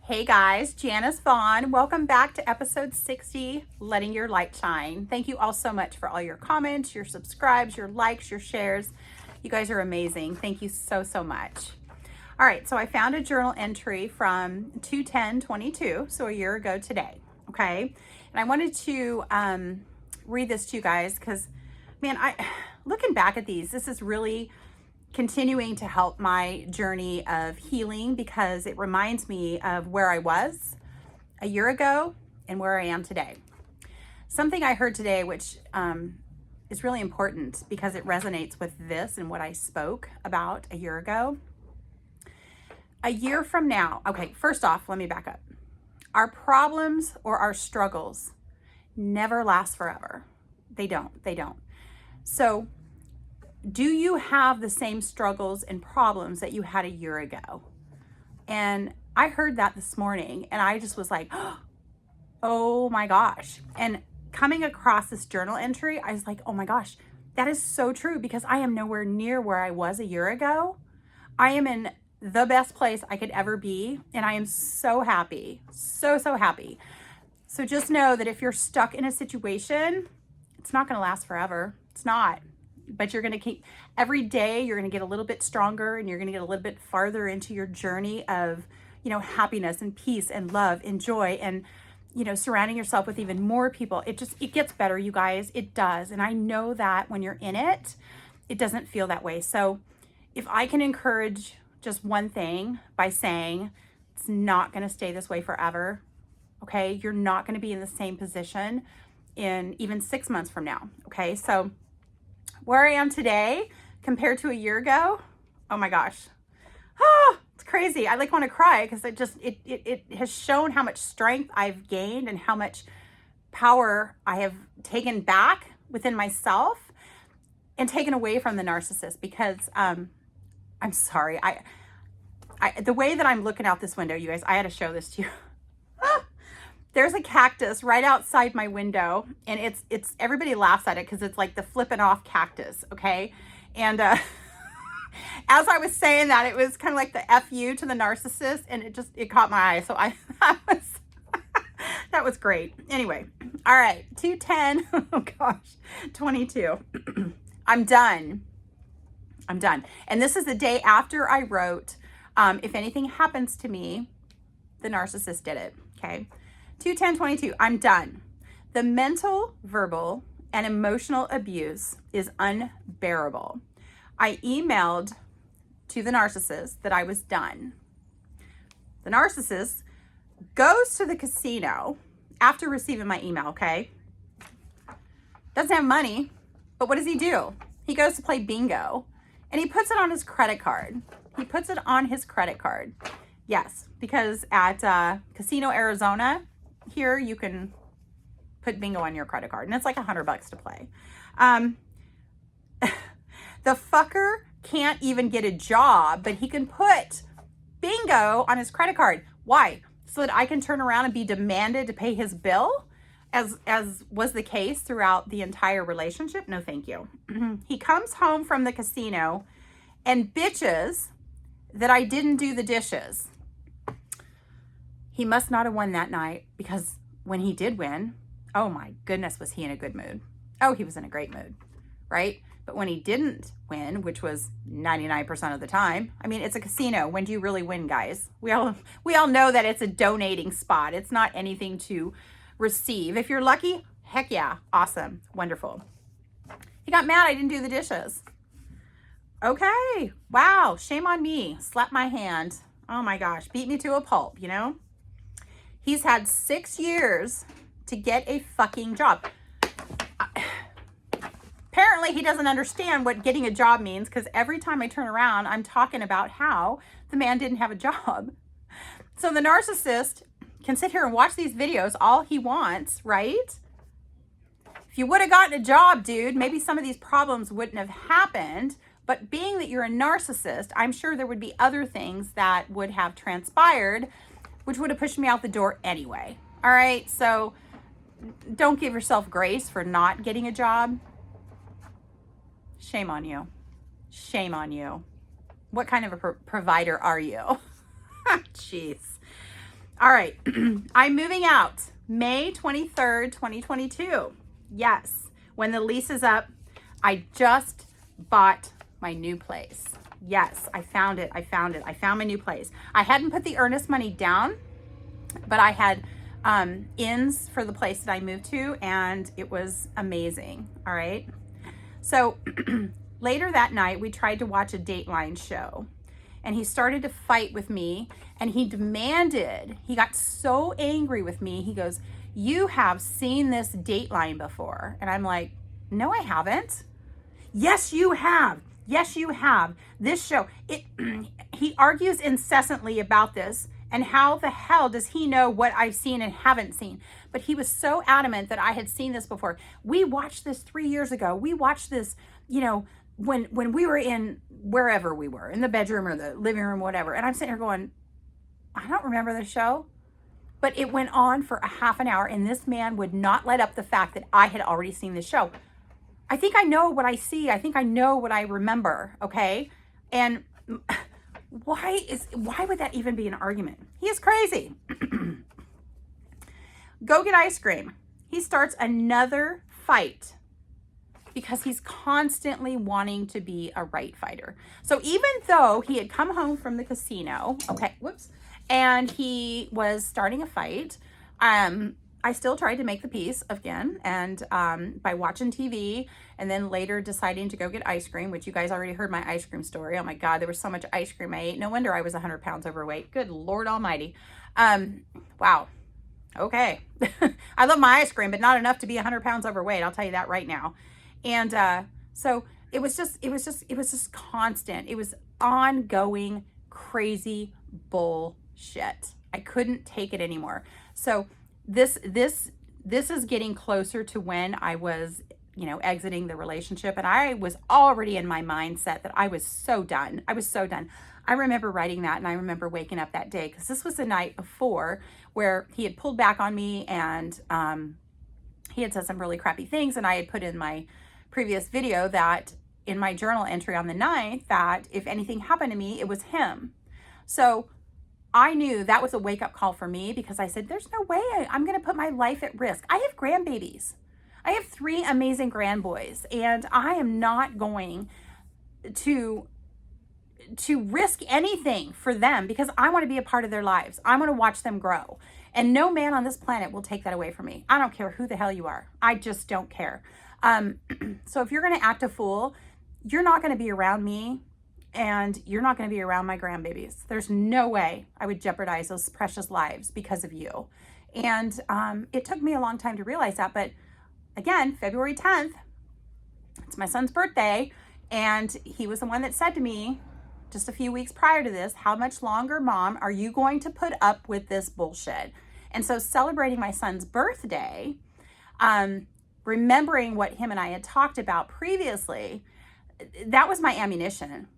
Hey guys, Janice Vaughn. Welcome back to episode 60, Letting Your Light Shine. Thank you all so much for all your comments, your subscribes, your likes, your shares. You guys are amazing. Thank you so, so much. All right, so I found a journal entry from 2/10/22, so a year ago today, okay? And I wanted to read this to you guys because, man, looking back at these, this is really continuing to help my journey of healing because it reminds me of where I was a year ago and where I am today. Something I heard today, which is really important because it resonates with this and what I spoke about a year ago. A year from now, okay, first off, let me back up. Our problems or our struggles never last forever. They don't. So, do you have the same struggles and problems that you had a year ago? And I heard that this morning and I just was like, oh my gosh. And coming across this journal entry, I was like, oh my gosh, that is so true because I am nowhere near where I was a year ago. I am in the best place I could ever be. And I am so happy, so happy. So just know that if you're stuck in a situation, it's not going to last forever. It's not. But you're going to keep, every day you're going to get a little bit stronger and you're going to get a little bit farther into your journey of, happiness and peace and love and joy and, surrounding yourself with even more people. It gets better, you guys. It does. And I know that when you're in it, it doesn't feel that way. So if I can encourage just one thing by saying it's not going to stay this way forever. Okay. You're not going to be in the same position in even 6 months from now. Okay. So where I am today compared to a year ago, oh my gosh, it's crazy. I want to cry because it has shown how much strength I've gained and how much power I have taken back within myself and taken away from the narcissist because I'm sorry. The way that I'm looking out this window, you guys, I had to show this to you. There's a cactus right outside my window and it's everybody laughs at it because it's like the flipping off cactus. Okay. And, as I was saying that, it was kind of like the FU to the narcissist and it caught my eye. So that was great. Anyway. All right. 2/10. Oh gosh. 22. I'm done. And this is the day after I wrote, if anything happens to me, the narcissist did it. Okay. 2/10/22, I'm done. The mental, verbal, and emotional abuse is unbearable. I emailed to the narcissist that I was done. The narcissist goes to the casino after receiving my email, okay? Doesn't have money, but what does he do? He goes to play bingo and he puts it on his credit card. Yes, because at Casino Arizona, here you can put bingo on your credit card and it's like $100 to play. The fucker can't even get a job, but he can put bingo on his credit card. Why? So that I can turn around and be demanded to pay his bill as was the case throughout the entire relationship? No, thank you. He comes home from the casino and bitches that I didn't do the dishes. He must not have won that night because when he did win, oh my goodness, was he in a good mood. Oh, he was in a great mood, right? But when he didn't win, which was 99% of the time, I mean, it's a casino. When do you really win, guys? We all know that it's a donating spot. It's not anything to receive. If you're lucky, heck yeah, awesome, wonderful. He got mad I didn't do the dishes. Okay, wow, shame on me. Slap my hand. Oh my gosh, beat me to a pulp, He's had 6 years to get a fucking job. Apparently, he doesn't understand what getting a job means because every time I turn around, I'm talking about how the man didn't have a job. So the narcissist can sit here and watch these videos all he wants, right? If you would have gotten a job, dude, maybe some of these problems wouldn't have happened. But being that you're a narcissist, I'm sure there would be other things that would have transpired which would have pushed me out the door anyway. All right, so don't give yourself grace for not getting a job. Shame on you. Shame on you. What kind of a provider are you? Jeez. All right. I'm moving out May 23rd, 2022. Yes. When the lease is up, I just bought my new place. Yes, I found it. I found my new place. I hadn't put the earnest money down, but I had ins for the place that I moved to, and it was amazing. All right. So later that night, we tried to watch a Dateline show, and he started to fight with me, and he got so angry with me. He goes, "You have seen this Dateline before." And I'm like, "No, I haven't." "Yes, you have. Yes, you have. This show." He argues incessantly about this, and how the hell does he know what I've seen and haven't seen? But he was so adamant that I had seen this before. We watched this 3 years ago. We watched this, when we were in wherever we were, in the bedroom or the living room, whatever. And I'm sitting here going, I don't remember the show. But it went on for a half an hour, and this man would not let up the fact that I had already seen the show. I think I know what I see. I think I know what I remember, okay? And why would that even be an argument? He is crazy. Go get ice cream. He starts another fight because he's constantly wanting to be a right fighter. So even though he had come home from the casino, and he was starting a fight, I still tried to make the peace again, and by watching TV, and then later deciding to go get ice cream, which you guys already heard my ice cream story. Oh my God, there was so much ice cream I ate. No wonder I was 100 pounds overweight. Good Lord Almighty. Wow. Okay. I love my ice cream, but not enough to be 100 pounds overweight. I'll tell you that right now. And so it was just constant. It was ongoing, crazy bullshit. I couldn't take it anymore. So this is getting closer to when I was, exiting the relationship. And I was already in my mindset that I was so done. I remember writing that, and I remember waking up that day, because this was the night before where he had pulled back on me, and he had said some really crappy things. And I had put in my previous video that in my journal entry on the 9th, that if anything happened to me, it was him. So I knew that was a wake-up call for me, because I said, there's no way I'm going to put my life at risk. I have grandbabies. I have 3 amazing grandboys, and I am not going to risk anything for them, because I want to be a part of their lives. I want to watch them grow. And no man on this planet will take that away from me. I don't care who the hell you are. I just don't care. So if you're going to act a fool, you're not going to be around me, and you're not going to be around my grandbabies. There's no way I would jeopardize those precious lives because of you. And it took me a long time to realize that. But again, February 10th, it's my son's birthday. And he was the one that said to me just a few weeks prior to this, "How much longer, Mom, are you going to put up with this bullshit?" And so celebrating my son's birthday, remembering what him and I had talked about previously, that was my ammunition.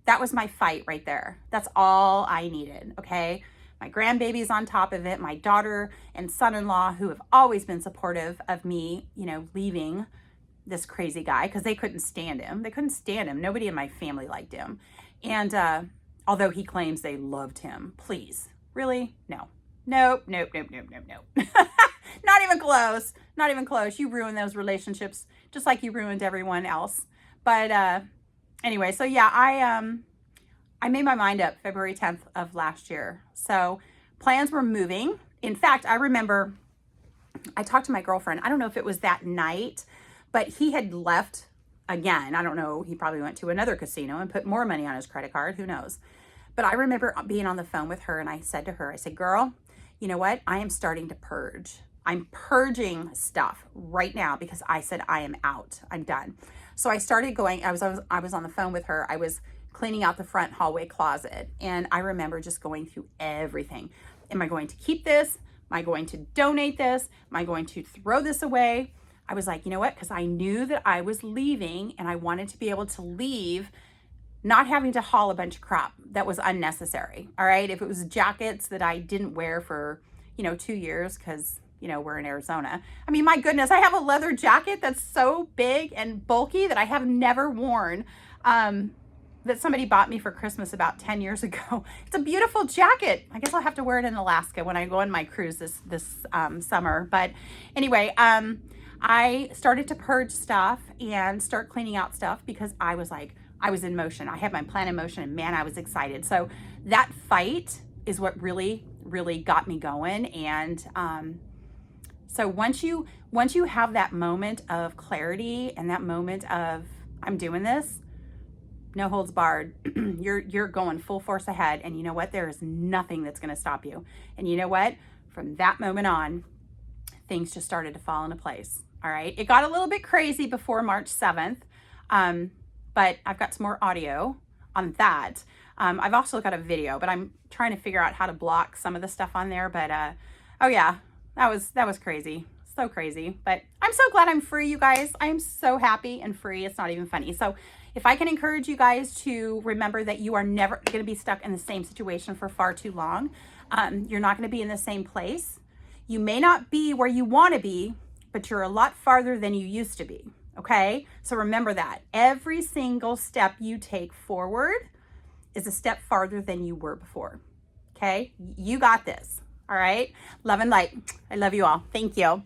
That was my fight right there. That's all I needed, okay? My grandbaby's on top of it, my daughter and son-in-law, who have always been supportive of me, leaving this crazy guy, because they couldn't stand him. Nobody in my family liked him. And although he claims they loved him, please, really? No. Nope. Not even close. You ruined those relationships just like you ruined everyone else. But anyway, so yeah, I made my mind up February 10th of last year. So plans were moving. In fact, I remember I talked to my girlfriend. I don't know if it was that night, but he had left again. I don't know. He probably went to another casino and put more money on his credit card. Who knows? But I remember being on the phone with her, and I said to her, "Girl, you know what? I am starting to purge. I'm purging stuff right now, because I said I am out. I'm done." So I started going. I was on the phone with her. I was cleaning out the front hallway closet, and I remember just going through everything. Am I going to keep this? Am I going to donate this? Am I going to throw this away? I was like, you know what? Because I knew that I was leaving, and I wanted to be able to leave not having to haul a bunch of crap that was unnecessary. All right. If it was jackets that I didn't wear for, 2 years, because, we're in Arizona. I mean, my goodness, I have a leather jacket that's so big and bulky that I have never worn. that somebody bought me for Christmas about 10 years ago. It's a beautiful jacket. I guess I'll have to wear it in Alaska when I go on my cruise this summer. But anyway, I started to purge stuff and start cleaning out stuff because I was in motion. I had my plan in motion, and man, I was excited. So that fight is what really, really got me going. And so once you have that moment of clarity and that moment of I'm doing this, no holds barred, you're going full force ahead. And you know what? There is nothing that's going to stop you. And you know what? From that moment on, things just started to fall into place. All right. It got a little bit crazy before March 7th. But I've got some more audio on that. I've also got a video, but I'm trying to figure out how to block some of the stuff on there. But oh yeah, that was crazy. So crazy. But I'm so glad I'm free, you guys. I am so happy and free. It's not even funny. So if I can encourage you guys to remember that you are never going to be stuck in the same situation for far too long. You're not going to be in the same place. You may not be where you want to be, but you're a lot farther than you used to be. Okay? So remember that. Every single step you take forward is a step farther than you were before. Okay? You got this. All right? Love and light. I love you all. Thank you.